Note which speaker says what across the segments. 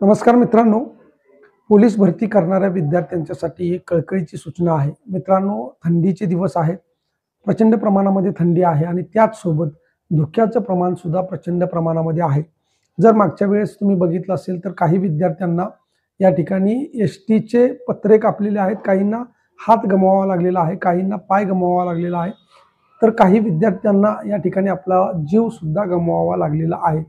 Speaker 1: नमस्कार मित्रांनो, पोलीस भरती करणाऱ्या विद्यार्थ्यांच्यासाठी एक कळकळीची सूचना आहे. मित्रांनो, थंडीचे दिवस आहेत. प्रचंड प्रमाणामध्ये थंडी आहे आणि त्याचसोबत धुक्याचं प्रमाण सुद्धा प्रचंड प्रमाणामध्ये आहे. जर मागच्या वेळेस तुम्ही बघितलं असेल तर काही विद्यार्थ्यांना या ठिकाणी एस-टीचे पत्रे कापलेले आहेत, काहींना हात गमवावा लागलेला आहे, काहींना पाय गमवावा लागलेला आहे, तर काही विद्यार्थ्यांना या ठिकाणी आपला जीव सुद्धा गमवावा लागलेला आहे.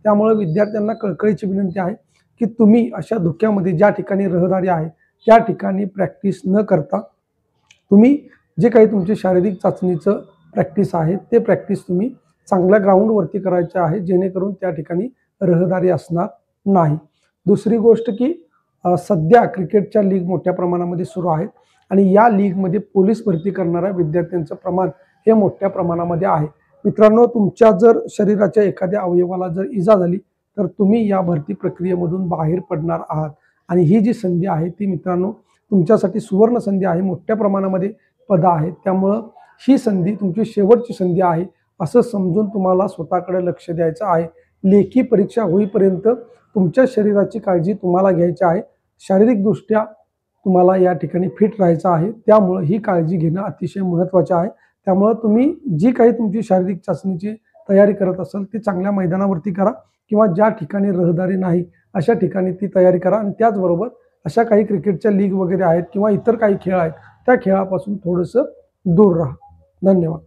Speaker 1: त्यामुळे विद्यार्थ्यांना कळकळीची विनंती आहे की तुम्ही अशा धुक्यामध्ये ज्या ठिकाणी रहदारी आहे त्या ठिकाणी प्रॅक्टिस न करता तुम्ही जे काही तुमचे शारीरिक चाचणीचं प्रॅक्टिस आहे ते प्रॅक्टिस तुम्ही चांगल्या ग्राउंडवरती करायचे आहे, जेणेकरून त्या ठिकाणी रहदारी असणार नाही. दुसरी गोष्ट की सध्या क्रिकेटच्या लीग मोठ्या प्रमाणामध्ये सुरू आहेत आणि या लीगमध्ये पोलीस भरती करणाऱ्या विद्यार्थ्यांचं प्रमाण हे मोठ्या प्रमाणामध्ये आहे. मित्रांनो, तुमच्या जर शरीराच्या एखाद्या अवयवाला जर इजा झाली तर तुम्ही या भरती प्रक्रियेमधून बाहेर पडणार आहात आणि ही जी संधी आहे ती मित्रांनो तुमच्यासाठी सुवर्ण संधी आहे. मोठ्या प्रमाणामध्ये पदं आहेत, त्यामुळं ही संधी तुमची शेवटची संधी आहे असं समजून तुम्हाला स्वतःकडे लक्ष द्यायचं आहे. लेखी परीक्षा होईपर्यंत तुमच्या शरीराची काळजी तुम्हाला घ्यायची आहे. शारीरिकदृष्ट्या तुम्हाला या ठिकाणी फिट राहायचं आहे, त्यामुळं ही काळजी घेणं अतिशय महत्त्वाचं आहे. त्यामुळं तुम्ही जी काही तुमची शारीरिक चाचणीची तयारी करत असाल ती चांगल्या मैदानावरती करा किंवा ज्या ठिकाणी रहदारी नाही अशा ठिकाणी ती तयारी करा आणि त्याचबरोबर अशा काही क्रिकेटच्या लीग वगैरे आहेत किंवा इतर काही खेळ आहेत त्या खेळापासून थोडंसं दूर राहा. धन्यवाद.